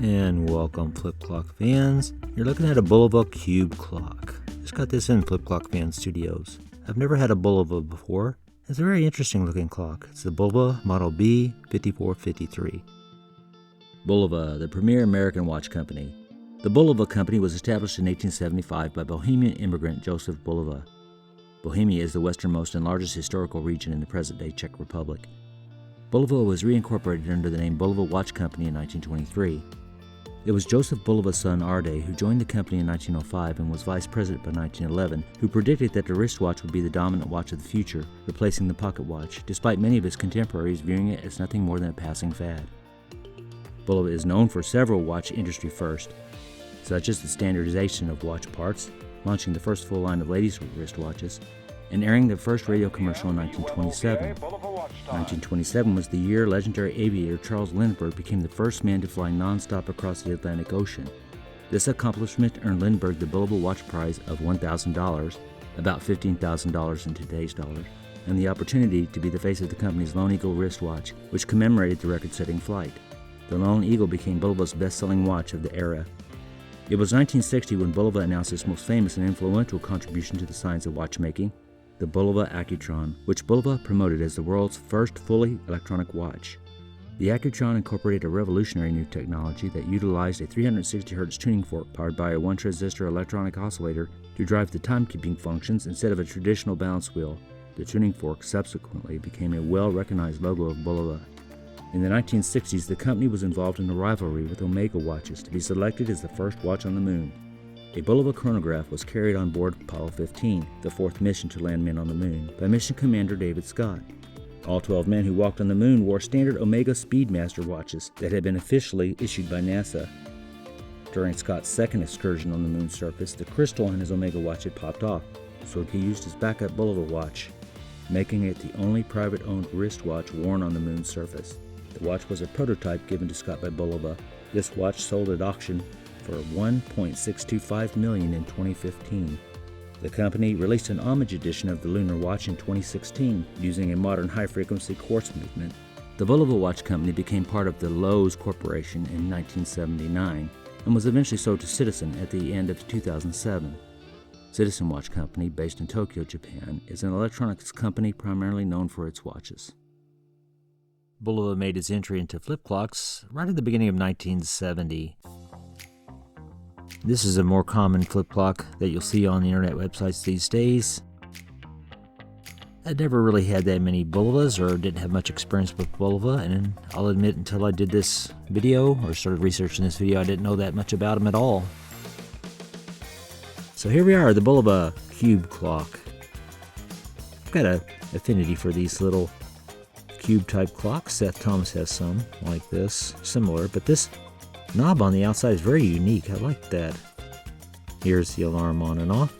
And welcome, Flip Clock fans. You're looking at a Bulova Cube clock. Just got this in Flip Clock Fan Studios. I've never had a Bulova before. It's a very interesting looking clock. It's the Bulova model B-5453. Bulova, the premier American watch company. The Bulova company was established in 1875 by Bohemian immigrant Joseph Bulova. Bohemia is the westernmost and largest historical region in the present-day Czech Republic. Bulova was reincorporated under the name Bulova Watch Company in 1923. It was Joseph Bulova's son Arde who joined the company in 1905 and was vice president by 1911, who predicted that the wristwatch would be the dominant watch of the future, replacing the pocket watch, despite many of his contemporaries viewing it as nothing more than a passing fad. Bulova is known for several watch industry firsts, such as the standardization of watch parts, launching the first full line of ladies' wristwatches, and airing the first radio commercial in 1927. 1927 was the year legendary aviator Charles Lindbergh became the first man to fly non-stop across the Atlantic Ocean. This accomplishment earned Lindbergh the Bulova Watch Prize of $1,000, about $15,000 in today's dollars, and the opportunity to be the face of the company's Lone Eagle wristwatch, which commemorated the record-setting flight. The Lone Eagle became Bulova's best-selling watch of the era. It was 1960 when Bulova announced his most famous and influential contribution to the science of watchmaking, the Bulova Accutron, which Bulova promoted as the world's first fully electronic watch. The Accutron incorporated a revolutionary new technology that utilized a 360 Hz tuning fork powered by a one-transistor electronic oscillator to drive the timekeeping functions instead of a traditional balance wheel. The tuning fork subsequently became a well-recognized logo of Bulova. In the 1960s, the company was involved in a rivalry with Omega watches to be selected as the first watch on the moon. A Bulova chronograph was carried on board Apollo 15, the fourth mission to land men on the moon, by Mission Commander David Scott. All 12 men who walked on the moon wore standard Omega Speedmaster watches that had been officially issued by NASA. During Scott's second excursion on the moon's surface, the crystal on his Omega watch had popped off, so he used his backup Bulova watch, making it the only private-owned wristwatch worn on the moon's surface. The watch was a prototype given to Scott by Bulova. This watch sold at auction for $1.625 million in 2015. The company released an homage edition of the Lunar Watch in 2016 using a modern high-frequency quartz movement. The Bulova Watch Company became part of the Lowe's Corporation in 1979 and was eventually sold to Citizen at the end of 2007. Citizen Watch Company, based in Tokyo, Japan, is an electronics company primarily known for its watches. Bulova made its entry into flip clocks right at the beginning of 1970. This is a more common flip clock that you'll see on the internet websites these days. I never really had that many Bulovas or didn't have much experience with Bulova, and I'll admit until I did this video or started researching this video, I didn't know that much about them at all. So here we are, the Bulova Cube clock. I've got an affinity for these little cube type clocks. Seth Thomas has some like this, similar, but this knob on the outside is very unique. I like that. Here's the alarm on and off.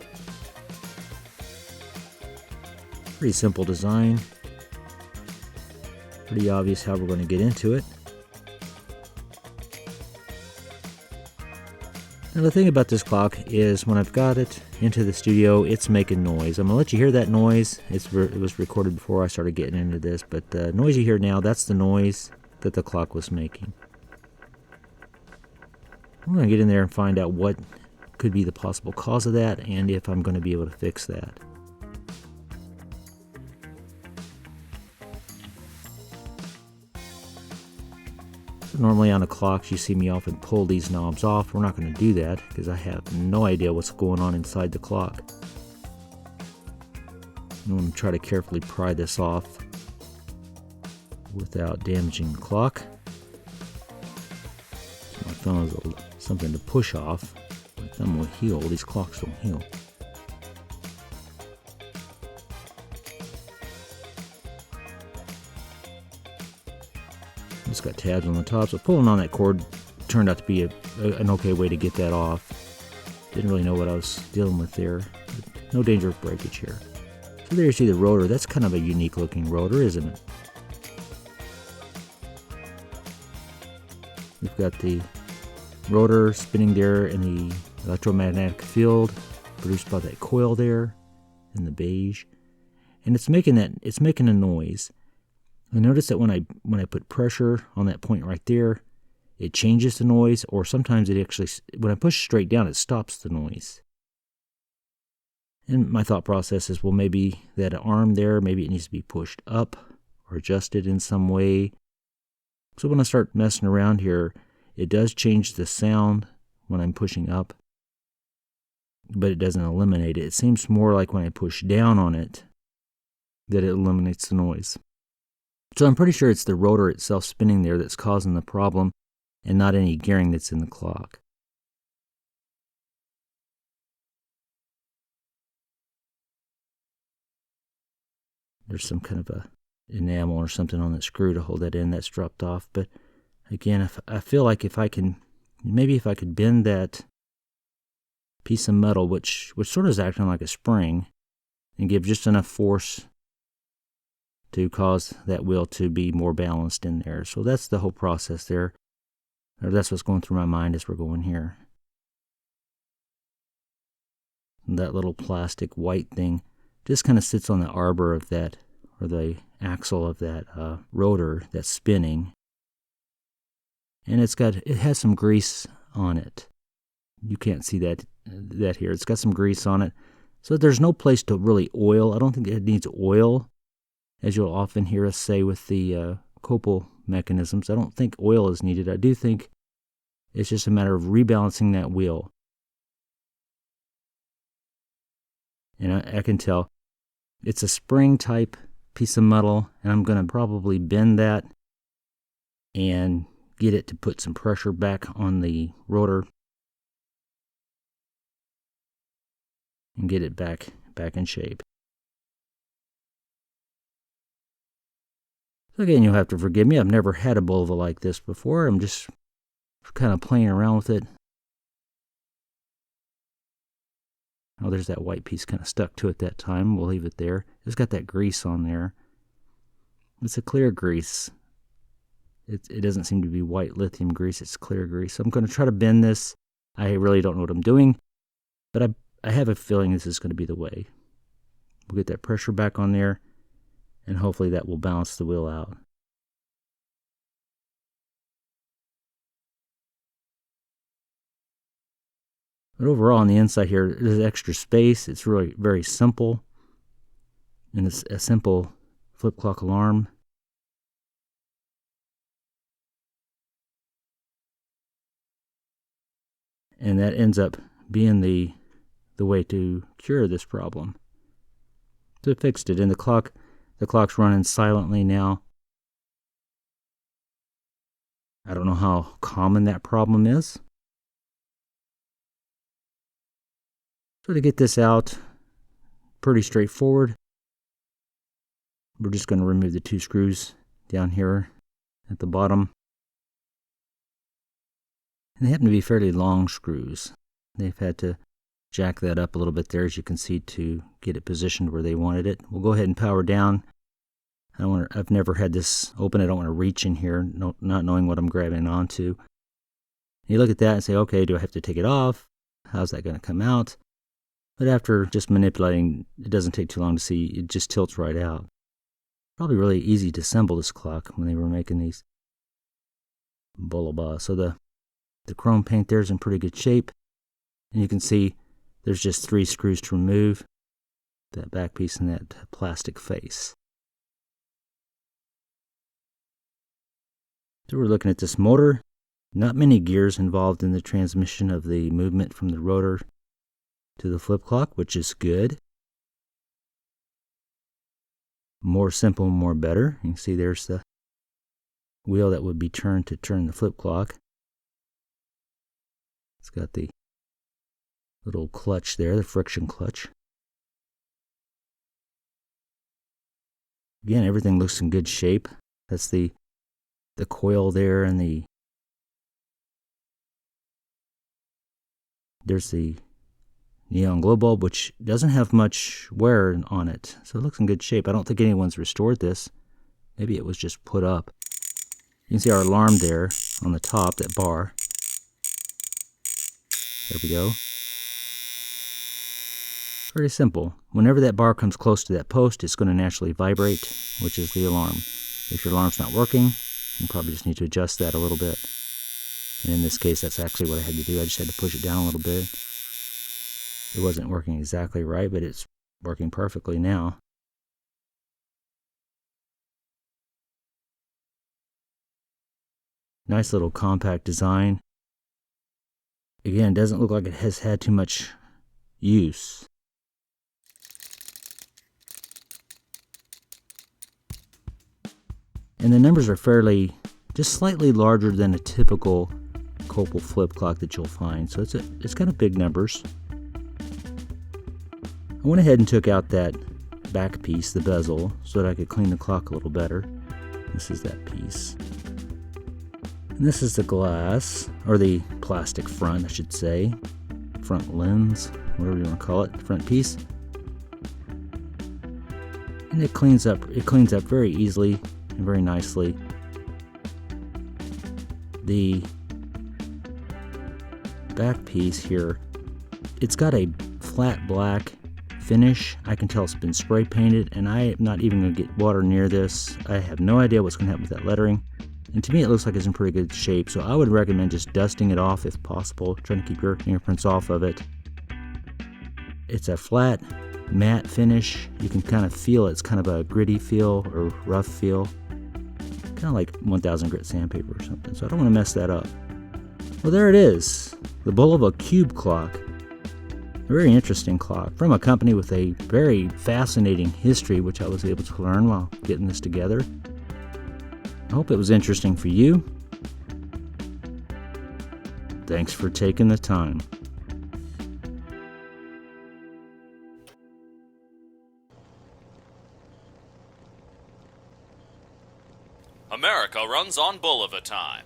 Pretty simple design. Pretty obvious how we're going to get into it. Now the thing about this clock is when I've got it into the studio, it's making noise. I'm going to let you hear that noise. It was recorded before I started getting into this, but the noise you hear now, that's the noise that the clock was making. I'm going to get in there and find out what could be the possible cause of that and if I'm going to be able to fix that. Normally on a clock you see me often pull these knobs off. We're not going to do that because I have no idea what's going on inside the clock. I'm going to try to carefully pry this off without damaging the clock. So my thumb is something to push off. My thumb will heal. These clocks don't heal. It's got tabs on the top, so pulling on that cord turned out to be an okay way to get that off. Didn't really know what I was dealing with there. No danger of breakage here. So there you see the rotor. That's kind of a unique looking rotor, isn't it? We've got the rotor spinning there in the electromagnetic field produced by that coil there in the beige, and it's making a noise. I notice that when I put pressure on that point right there, it changes the noise, or sometimes it actually, when I push straight down, it stops the noise. And my thought process is, well, maybe that arm there, maybe it needs to be pushed up or adjusted in some way. So when I start messing around here, it does change the sound when I'm pushing up, but it doesn't eliminate it. It seems more like when I push down on it that it eliminates the noise. So I'm pretty sure it's the rotor itself spinning there that's causing the problem, and not any gearing that's in the clock. There's some kind of a enamel or something on the screw to hold that in that's dropped off. But again, I feel like if I could bend that piece of metal, which sort of is acting like a spring, and give just enough force to cause that wheel to be more balanced in there. So that's the whole process there. Or that's what's going through my mind as we're going here. And that little plastic white thing just kind of sits on the arbor of that, or the axle of that rotor that's spinning. And it has some grease on it. You can't see that here. It's got some grease on it. So there's no place to really oil. I don't think it needs oil, as you'll often hear us say with the copal mechanisms. I don't think oil is needed. I do think it's just a matter of rebalancing that wheel. And I can tell it's a spring type piece of metal, and I'm going to probably bend that and get it to put some pressure back on the rotor and get it back in shape. So again, you'll have to forgive me. I've never had a Bulova like this before. I'm just kind of playing around with it. Oh, there's that white piece kind of stuck to it that time. We'll leave it there. It's got that grease on there. It's a clear grease. It doesn't seem to be white lithium grease. It's clear grease. So I'm going to try to bend this. I really don't know what I'm doing, but I have a feeling this is going to be the way. We'll get that pressure back on there, and hopefully that will balance the wheel out. But overall, on the inside here, there's extra space. It's really very simple. And it's a simple flip clock alarm. And that ends up being the way to cure this problem. So it fixed it. And the clock's running silently now. I don't know how common that problem is. So to get this out, pretty straightforward. We're just going to remove the two screws down here at the bottom. And they happen to be fairly long screws. They've had to jack that up a little bit there, as you can see, to get it positioned where they wanted it. We'll go ahead and power down. I've never had this open. I don't want to reach in here, not knowing what I'm grabbing onto. You look at that and say, okay, do I have to take it off? How's that going to come out? But after just manipulating, it doesn't take too long to see. It just tilts right out. Probably really easy to assemble this clock when they were making these Bulova. So the chrome paint there is in pretty good shape. And you can see there's just 3 screws to remove. That back piece and that plastic face. So we're looking at this motor. Not many gears involved in the transmission of the movement from the rotor to the flip clock, which is good. More simple, more better. You can see there's the wheel that would be turned to turn the flip clock. It's got the little clutch there, the friction clutch. Again, everything looks in good shape. That's the coil there, and there's the neon glow bulb, which doesn't have much wear on it, so it looks in good shape. I don't think anyone's restored this. Maybe it was just put up. You can see our alarm there on the top, that bar. There we go. Very simple. Whenever that bar comes close to that post, it's going to naturally vibrate, which is the alarm. If your alarm's not working, you probably just need to adjust that a little bit. And in this case, that's actually what I had to do. I just had to push it down a little bit. It wasn't working exactly right, but it's working perfectly now. Nice little compact design. Again, doesn't look like it has had too much use. And the numbers are just slightly larger than a typical Copal flip clock that you'll find. So it's kind of big numbers. I went ahead and took out that back piece, the bezel, so that I could clean the clock a little better. This is that piece. And this is the glass, or the plastic front, I should say. Front lens, whatever you want to call it, front piece. And it cleans up very easily and very nicely. The back piece here, it's got a flat black finish. I can tell it's been spray painted, and I am not even going to get water near this. I have no idea what's going to happen with that lettering. And to me, it looks like it's in pretty good shape, so I would recommend just dusting it off if possible, trying to keep your fingerprints off of it. It's a flat, matte finish. You can kind of feel it's kind of a gritty feel or rough feel. Kind of like 1000 grit sandpaper or something, so I don't want to mess that up. Well, there it is, the Bulova cube clock. A very interesting clock from a company with a very fascinating history, which I was able to learn while getting this together. I hope it was interesting for you. Thanks for taking the time. America runs on Bulova time.